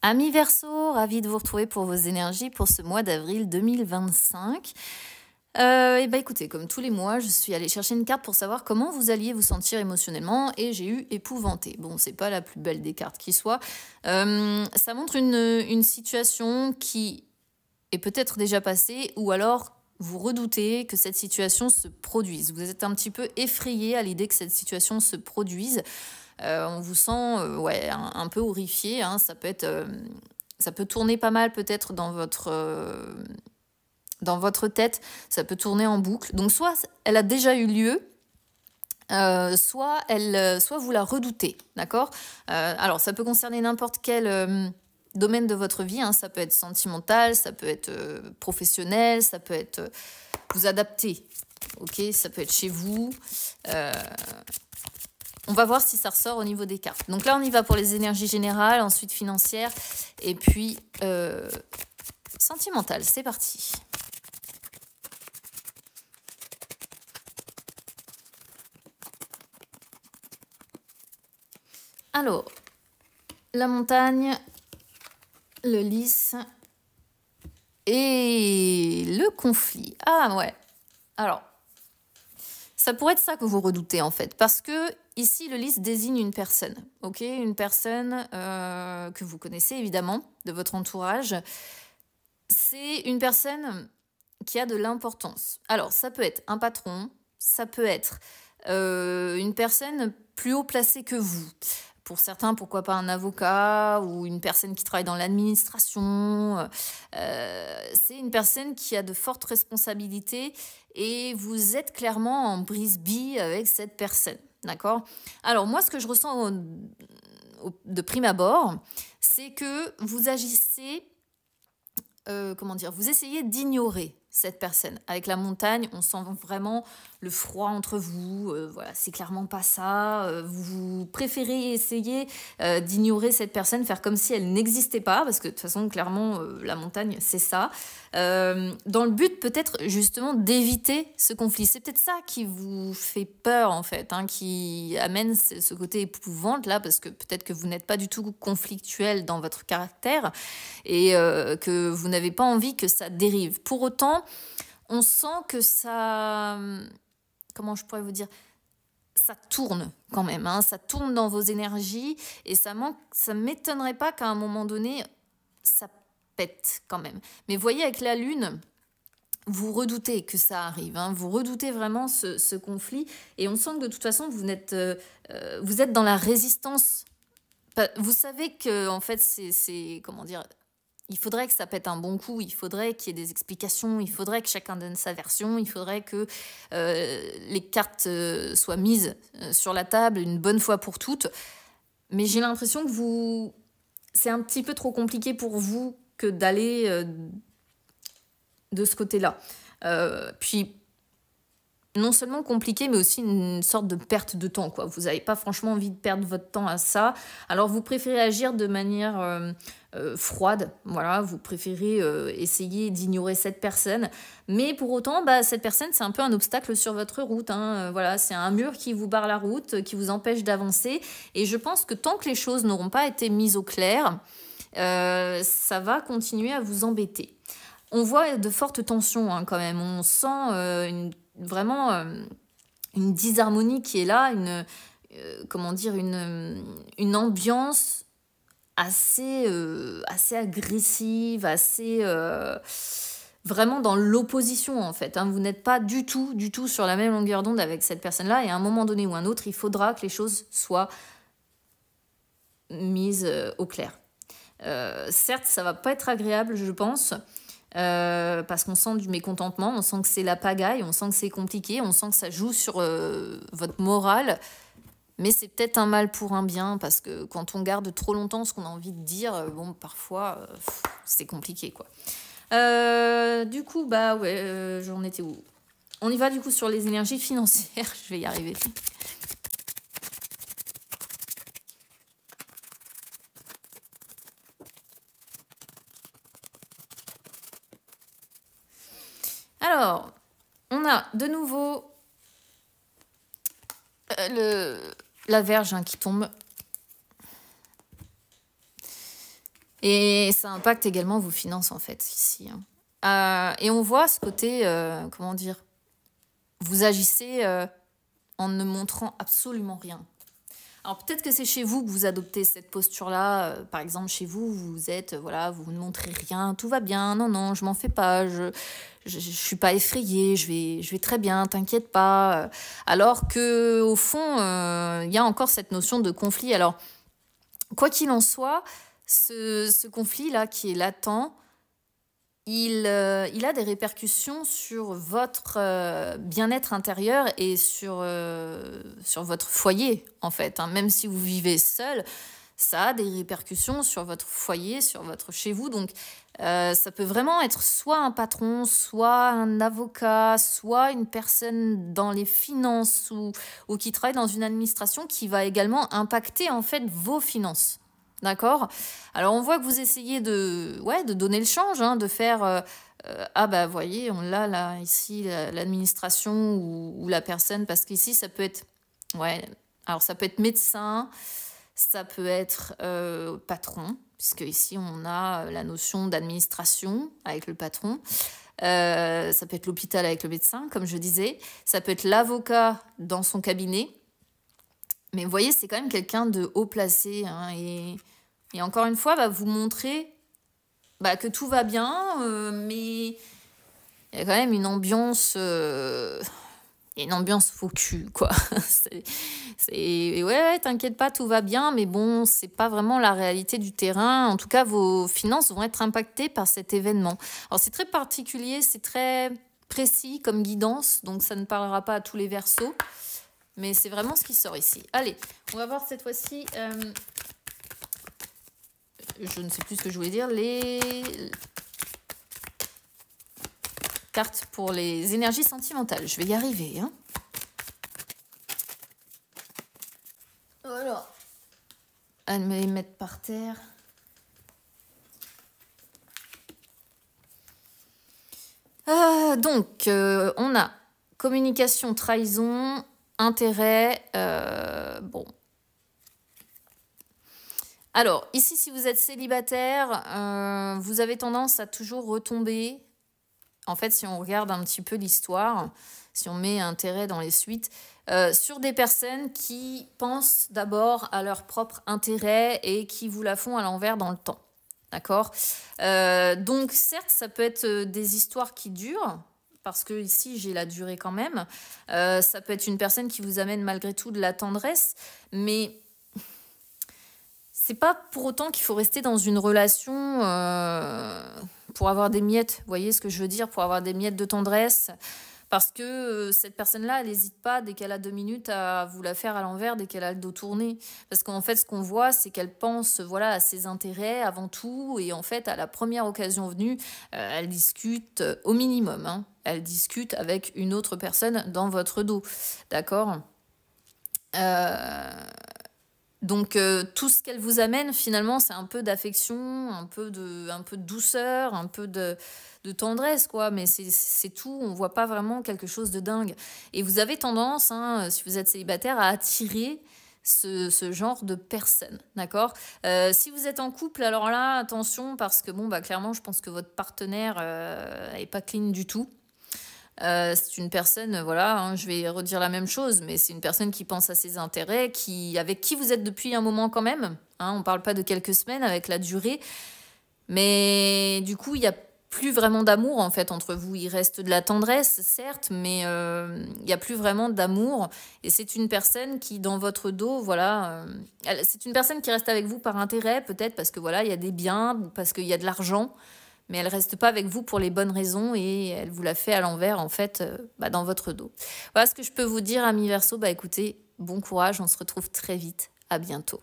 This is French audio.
Amis Verseau, ravi de vous retrouver pour vos énergies pour ce mois d'avril 2025. Et bah écoutez, comme tous les mois, je suis allée chercher une carte pour savoir comment vous alliez vous sentir émotionnellement et j'ai eu épouvanté. Bon, c'est pas la plus belle des cartes qui soit. Ça montre une situation qui est peut-être déjà passée ou alors vous redoutez que cette situation se produise. Vous êtes un petit peu effrayé à l'idée que cette situation se produise. On vous sent ouais, un peu horrifié. Hein. Ça peut tourner pas mal peut-être dans votre tête. Ça peut tourner en boucle. Donc soit elle a déjà eu lieu, soit vous la redoutez. D'accord. Alors ça peut concerner n'importe quel domaine de votre vie. Hein. Ça peut être sentimental, ça peut être professionnel, ça peut être vous adapter. Ok, ça peut être chez vous. On va voir si ça ressort au niveau des cartes. Donc là, on y va pour les énergies générales, ensuite financières, et puis sentimentales. C'est parti. Alors, la montagne, le lys et le conflit. Ah ouais. Alors, ça pourrait être ça que vous redoutez en fait, parce que ici le lys désigne une personne, ok, une personne que vous connaissez évidemment de votre entourage. C'est une personne qui a de l'importance. Alors ça peut être un patron, ça peut être une personne plus haut placée que vous. Pour certains, pourquoi pas un avocat ou une personne qui travaille dans l'administration. C'est une personne qui a de fortes responsabilités et vous êtes clairement en brise-bille avec cette personne. D'accord ? Alors moi, ce que je ressens de prime abord, c'est que vous agissez, vous essayez d'ignorer cette personne. Avec la montagne, on sent vraiment le froid entre vous. Voilà, c'est clairement pas ça. Vous préférez essayer d'ignorer cette personne, faire comme si elle n'existait pas, parce que de toute façon, clairement, la montagne, c'est ça. Dans le but, peut-être, justement, d'éviter ce conflit. C'est peut-être ça qui vous fait peur, en fait, hein, qui amène ce côté épouvante, là, parce que peut-être que vous n'êtes pas du tout conflictuel dans votre caractère et que vous n'avez pas envie que ça dérive. Pour autant, on sent que ça... Comment je pourrais vous dire ? Ça tourne quand même, hein, ça tourne dans vos énergies et ça m'étonnerait pas qu'à un moment donné, ça pète quand même. Mais voyez, avec la lune, vous redoutez que ça arrive, hein, vous redoutez vraiment ce conflit et on sent que de toute façon, vous êtes dans la résistance. Vous savez que en fait, c'est comment dire... Il faudrait que ça pète un bon coup, il faudrait qu'il y ait des explications, il faudrait que chacun donne sa version, il faudrait que les cartes soient mises sur la table une bonne fois pour toutes. Mais j'ai l'impression que c'est un petit peu trop compliqué pour vous que d'aller de ce côté-là. Puis, non seulement compliqué, mais aussi une sorte de perte de temps, quoi. Vous n'avez pas franchement envie de perdre votre temps à ça. Alors, vous préférez agir de manière... froide, voilà, vous préférez essayer d'ignorer cette personne, mais pour autant, cette personne, c'est un peu un obstacle sur votre route, hein, voilà, c'est un mur qui vous barre la route, qui vous empêche d'avancer, et je pense que tant que les choses n'auront pas été mises au clair, ça va continuer à vous embêter. On voit de fortes tensions, hein, quand même, on sent vraiment une disharmonie qui est là, une ambiance assez agressive, assez vraiment dans l'opposition en fait. Hein. Vous n'êtes pas du tout sur la même longueur d'onde avec cette personne-là et à un moment donné ou un autre, il faudra que les choses soient mises au clair. Certes, ça va pas être agréable, je pense, parce qu'on sent du mécontentement, on sent que c'est la pagaille, on sent que c'est compliqué, on sent que ça joue sur votre morale. Mais c'est peut-être un mal pour un bien, parce que quand on garde trop longtemps ce qu'on a envie de dire, parfois, c'est compliqué, quoi. Du coup, j'en étais où ? On y va, du coup, sur les énergies financières. Je vais y arriver. Alors, on a de nouveau la Vierge, hein, qui tombe. Et ça impacte également vos finances, en fait, ici. Hein. Et on voit ce côté, comment dire, vous agissez en ne montrant absolument rien. Alors peut-être que c'est chez vous que vous adoptez cette posture-là. Par exemple, chez vous, vous êtes, voilà, vous ne montrez rien, tout va bien, non, non, je m'en fais pas, je suis pas effrayée, je vais très bien, t'inquiète pas. Alors que au fond, il y a encore cette notion de conflit. Alors, quoi qu'il en soit, ce conflit-là qui est latent, il a des répercussions sur votre bien-être intérieur et sur votre foyer, en fait. Hein. Même si vous vivez seul, ça a des répercussions sur votre foyer, sur votre chez vous. Donc, ça peut vraiment être soit un patron, soit un avocat, soit une personne dans les finances ou qui travaille dans une administration qui va également impacter, en fait, vos finances. D'accord? Alors, on voit que vous essayez de donner le change, hein, de faire... ah bah, voyez, on l'a là, ici, l'administration ou la personne, parce qu'ici, ça peut être... Ouais, alors ça peut être médecin, ça peut être patron, puisque ici, on a la notion d'administration avec le patron. Ça peut être l'hôpital avec le médecin, comme je disais. Ça peut être l'avocat dans son cabinet. Mais vous voyez, c'est quand même quelqu'un de haut placé. Hein, et encore une fois, vous montrez que tout va bien, mais il y a quand même une ambiance faux cul, quoi. Ouais, t'inquiète pas, tout va bien, mais bon, c'est pas vraiment la réalité du terrain. En tout cas, vos finances vont être impactées par cet événement. Alors, c'est très particulier, c'est très précis comme guidance, donc ça ne parlera pas à tous les verseaux. Mais c'est vraiment ce qui sort ici. Allez, on va voir cette fois-ci... je ne sais plus ce que je voulais dire. Les cartes pour les énergies sentimentales. Je vais y arriver. Hein. Voilà. À me les mettre par terre. Donc, on a communication, trahison... Intérêt, bon. Alors, ici, si vous êtes célibataire, vous avez tendance à toujours retomber. En fait, si on regarde un petit peu l'histoire, si on met intérêt dans les suites, sur des personnes qui pensent d'abord à leur propre intérêt et qui vous la font à l'envers dans le temps. D'accord ? Donc, certes, ça peut être des histoires qui durent, parce que ici j'ai la durée quand même. Ça peut être une personne qui vous amène malgré tout de la tendresse, mais c'est pas pour autant qu'il faut rester dans une relation pour avoir des miettes. Vous voyez ce que je veux dire? Pour avoir des miettes de tendresse. Parce que cette personne-là, elle n'hésite pas, dès qu'elle a 2 minutes, à vous la faire à l'envers, dès qu'elle a le dos tourné. Parce qu'en fait, ce qu'on voit, c'est qu'elle pense à ses intérêts avant tout. Et en fait, à la première occasion venue, elle discute au minimum. Hein. Elle discute avec une autre personne dans votre dos. D'accord ? Donc, tout ce qu'elle vous amène, finalement, c'est un peu d'affection, un peu de douceur, un peu de tendresse, quoi. Mais c'est tout, on voit pas vraiment quelque chose de dingue. Et vous avez tendance, hein, si vous êtes célibataire, à attirer ce genre de personnes, d'accord ? Si vous êtes en couple, alors là, attention, parce que, clairement, je pense que votre partenaire est pas clean du tout. C'est une personne, je vais redire la même chose, mais c'est une personne qui pense à ses intérêts, avec qui vous êtes depuis un moment quand même. Hein, on ne parle pas de quelques semaines avec la durée. Mais du coup, il n'y a plus vraiment d'amour en fait entre vous. Il reste de la tendresse, certes, mais il n'y a plus vraiment d'amour. Et c'est une personne qui, dans votre dos, c'est une personne qui reste avec vous par intérêt, peut-être parce que il y a des biens, parce qu'il y a de l'argent. Mais elle reste pas avec vous pour les bonnes raisons et elle vous la fait à l'envers, en fait, dans votre dos. Voilà ce que je peux vous dire, amis Verseau. Écoutez, bon courage, on se retrouve très vite. À bientôt.